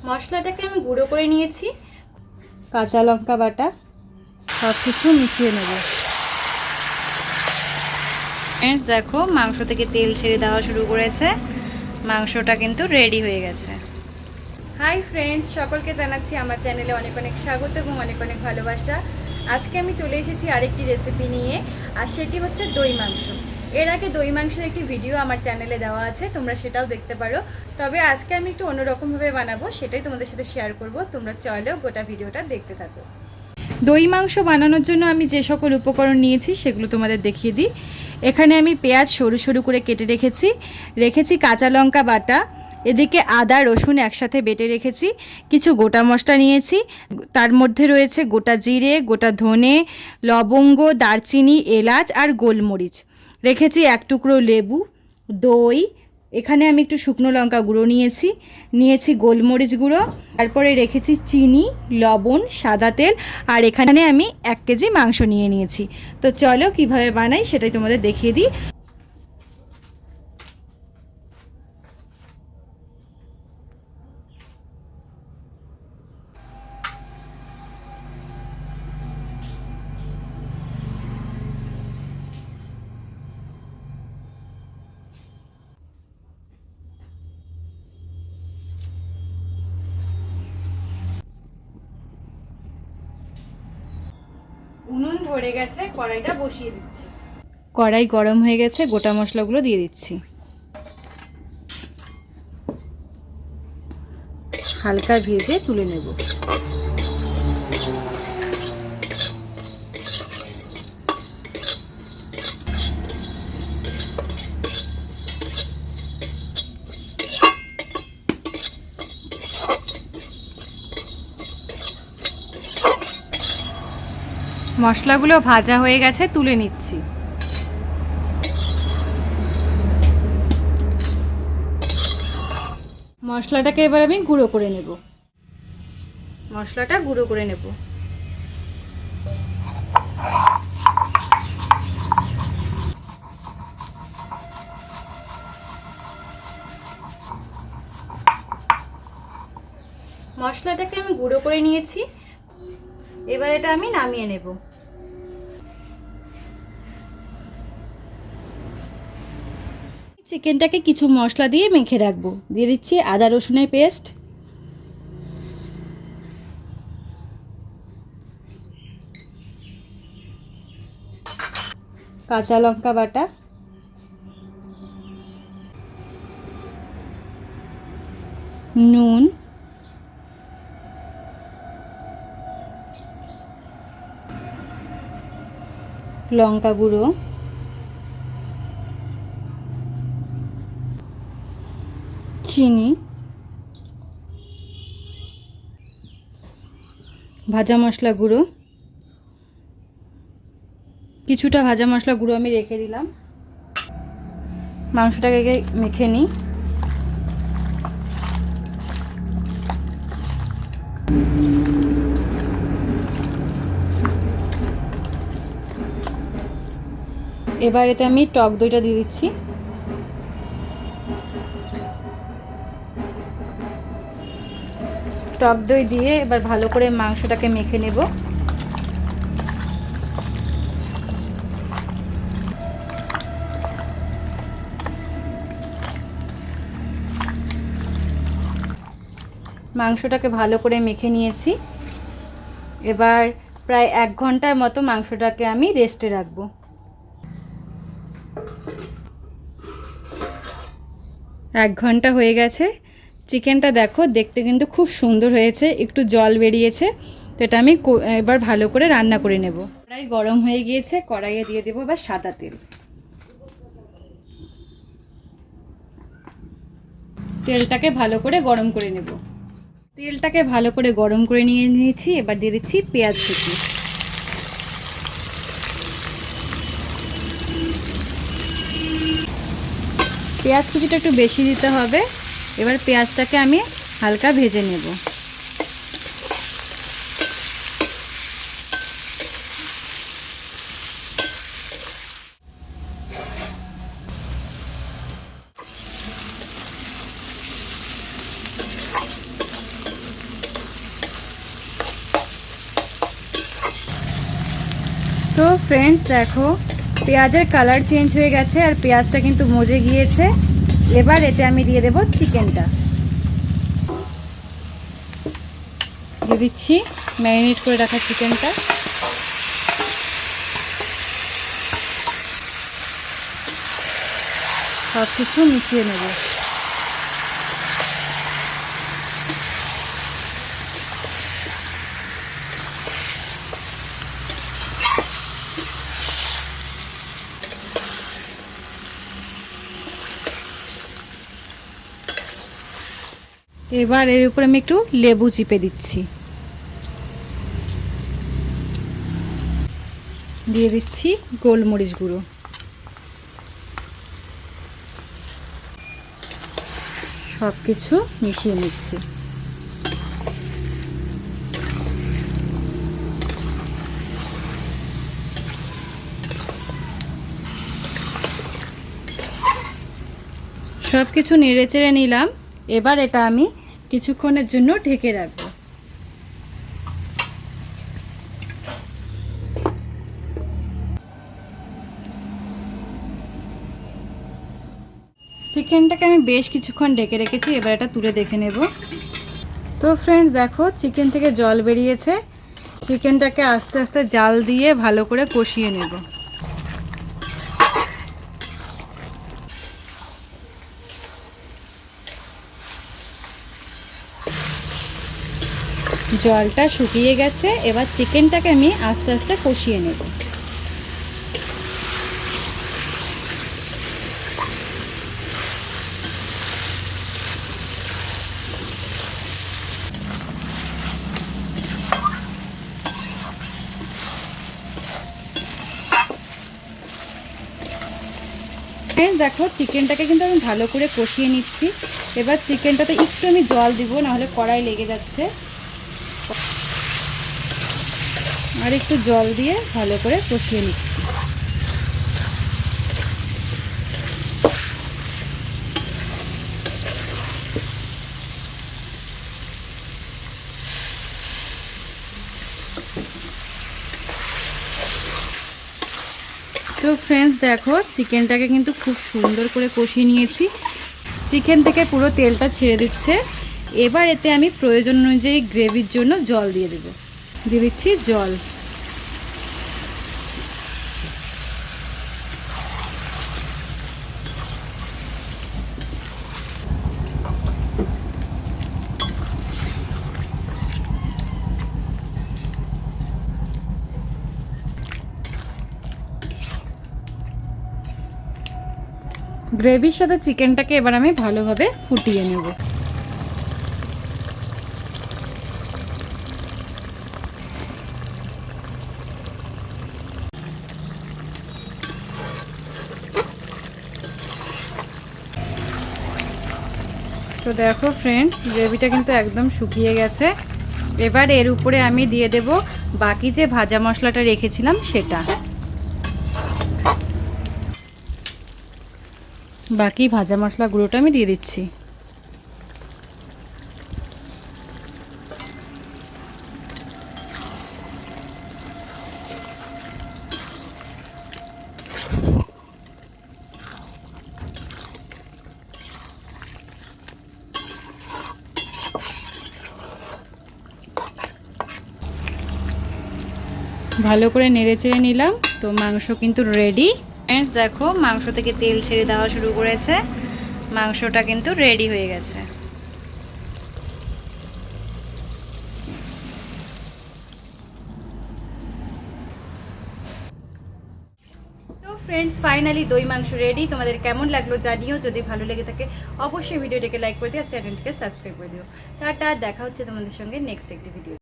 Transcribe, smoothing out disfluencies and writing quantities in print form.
মশলাটাকে আমি গুঁড়ো করে নিয়েছি, কাঁচা লঙ্কা বাটা সব কিছু মিশিয়ে নেব। ফ্রেন্ডস দেখো মাংস থেকে তেল ছেড়ে দেওয়া শুরু করেছে, মাংসটা কিন্তু রেডি হয়ে গেছে। হাই ফ্রেন্ডস, সকলকে জানাচ্ছি আমার চ্যানেলে অনেক অনেক স্বাগত এবং অনেক অনেক ভালোবাসা। আজকে আমি চলে এসেছি আরেকটি রেসিপি নিয়ে, আর সেটি হচ্ছে দই মাংস। এর আগে দই মাংসের একটি ভিডিও আমার চ্যানেলে দেওয়া আছে, তোমরা সেটাও দেখতে পারো। তবে আজকে আমি একটু অন্যরকমভাবে বানাবো, সেটাই তোমাদের সাথে শেয়ার করব। তোমরা চলো গোটা ভিডিওটা দেখতে থাকো। দই মাংস বানানোর জন্য আমি যে সকল উপকরণ নিয়েছি সেগুলো তোমাদের দেখিয়ে দিই। এখানে আমি পেঁয়াজ সরু সরু করে কেটে রেখেছি কাঁচা লঙ্কা বাটা, এদিকে আদা রসুন একসাথে বেটে রেখেছি, কিছু গোটা মশলা নিয়েছি, তার মধ্যে রয়েছে গোটা জিরে, গোটা ধনে, লবঙ্গ, দারচিনি, এলাচ আর গোলমরিচ। রেখেছি এক টুকরো লেবু, দই, এখানে আমি একটু শুকনো লঙ্কা গুঁড়ো নিয়েছি গোলমরিচ গুঁড়ো, তারপরে রেখেছি চিনি, লবণ, সাদা তেল, আর এখানে আমি 1 কেজি মাংস নিয়েছি। তো চলো কিভাবে বানাই সেটাই তোমাদের দেখিয়ে দিই। উনুন ধরে গেছে, কড়াইটা বসিয়ে দিচ্ছি। কড়াই গরম হয়ে গেছে, গোটা মশলাগুলো দিয়ে দিচ্ছি। হালকা ভেজে তুলে নেব। মশলাগুলো ভাজা হয়ে গেছে, তুলে নিচ্ছি। মশলাটাকে এবার আমি গুঁড়ো করে নেব। মশলাটা গুঁড়ো করে নেব। মশলাটাকে আমি গুঁড়ো করে নিয়েছি, এবার এটা আমি নামিয়ে নেব। চিকেনটাকে কিছু মশলা দিয়ে মেখে রাখবো। দিয়ে দিচ্ছি আদা রসুনের পেস্ট, কাঁচা লঙ্কা বাটা, নুন, লঙ্কা গুঁড়ো, চিনি, ভাজা মশলা গুঁড়ো, কিছুটা ভাজা মশলা গুঁড়ো আমি রেখে দিলাম। মাংসটাকে মেখে নিই। এবার এতে আমি টক দইটা দিয়ে দিচ্ছি। টক দই দিয়ে এবার ভালো করে মাংসটাকে মেখে নেব। মাংসটাকে ভালো করে মেখে নিয়েছি। এবার প্রায় 1 ঘন্টার মতো মাংসটাকে আমি রেস্টে রাখবো। 1 ঘন্টা হয়ে গেছে। চিকেনটা দেখো দেখতে কিন্তু খুব সুন্দর হয়েছে, একটু জল বেরিয়েছে। তো এটা আমি এবার ভালো করে রান্না করে নেব। কড়াই গরম হয়ে গিয়েছে, কড়াইয়ে দিয়ে দেবো এবার সাদা তেল। তেলটাকে ভালো করে গরম করে নেব। তেলটাকে ভালো করে গরম করে নিয়েছি, এবার দিয়ে দিচ্ছি পেঁয়াজ কুচি। পেঁয়াজ কুচিটা একটু বেশি দিতে হবে। এবার পেঁয়াজটাকে আমি হালকা ভেজে নেব। তো ফ্রেন্ডস দেখো পেঁয়াজের কালার চেঞ্জ হয়ে গেছে আর পেঁয়াজটা কিন্তু মজে গিয়েছে। এবার এতে আমি দিয়ে দেব চিকেনটা, দিয়ে দিচ্ছি ম্যারিনেট করে রাখা চিকেনটা। সব কিছু মিশিয়ে নেব। এবার এর উপরে আমি একটু লেবু চিপে দিচ্ছি, দিয়ে দিচ্ছি গোলমরিচ গুঁড়ো। সব কিছু মিশিয়ে নিচ্ছি। সব কিছু নেড়ে চেড়ে নিলাম। এবার এটা আমি কিছুক্ষণের জন্য ঢেকে রাখবো। চিকেনটাকে আমি বেশ কিছুক্ষণ ঢেকে রেখেছি, এবার এটা তুলে দেখে নেব। তো ফ্রেন্ডস দেখো চিকেন থেকে জল বেরিয়েছে। চিকেনটাকে আস্তে আস্তে জাল দিয়ে ভালো করে কষিয়ে নেব। জলটা শুকিয়ে গেছে, এবার চিকেনটাকে আমি আস্তে আস্তে কষিয়ে নেব। দেখো চিকেনটাকে কিন্তু আমি ভালো করে কষিয়ে নিচ্ছি। এবার চিকেনটাতে একটু আমি জল দিব, নাহলে কড়াই লেগে যাচ্ছে। আর একটু জল দিয়ে ভালো করে কষিয়ে নিচ্ছি। তো ফ্রেন্ডস দেখো চিকেনটাকে কিন্তু খুব সুন্দর করে কষিয়ে নিয়েছি। চিকেন থেকে পুরো তেলটা ছেড়ে দিচ্ছে। এবার এতে আমি প্রয়োজন অনুযায়ী গ্রেভির জন্য জল দিয়ে দেব। দিয়ে দিচ্ছি জল। গ্রেভির সাথে চিকেনটাকে এবার আমি ভালোভাবে ফুটিয়ে নেব। তো দেখো ফ্রেন্ডস গ্রেভিটা কিন্তু একদম শুকিয়ে গেছে। এবার এর উপরে আমি দিয়ে দেব বাকি যে ভাজা মশলাটা রেখেছিলাম সেটা। বাকি ভাজা মশলা গুঁড়োটা আমি দিয়ে দিচ্ছি। ভালো করে নেড়ে চেড়ে নিলাম। তো মাংস কিন্তু রেডি। ফ্রেন্ডস দেখো মাংস থেকে তেল ছেড়ে দেওয়া শুরু করেছে। মাংসটা কিন্তু রেডি হয়ে গেছে। তো ফ্রেন্ডস ফাইনালি দই মাংস রেডি। তোমাদের কেমন লাগলো জানিও। যদি ভালো লেগে থাকে অবশ্যই ভিডিওটাকে লাইক করে দিও আর চ্যানেলটিকে সাবস্ক্রাইব করে দিও। টাটা, দেখা হচ্ছে তোমাদের সঙ্গে নেক্সট একটি ভিডিও।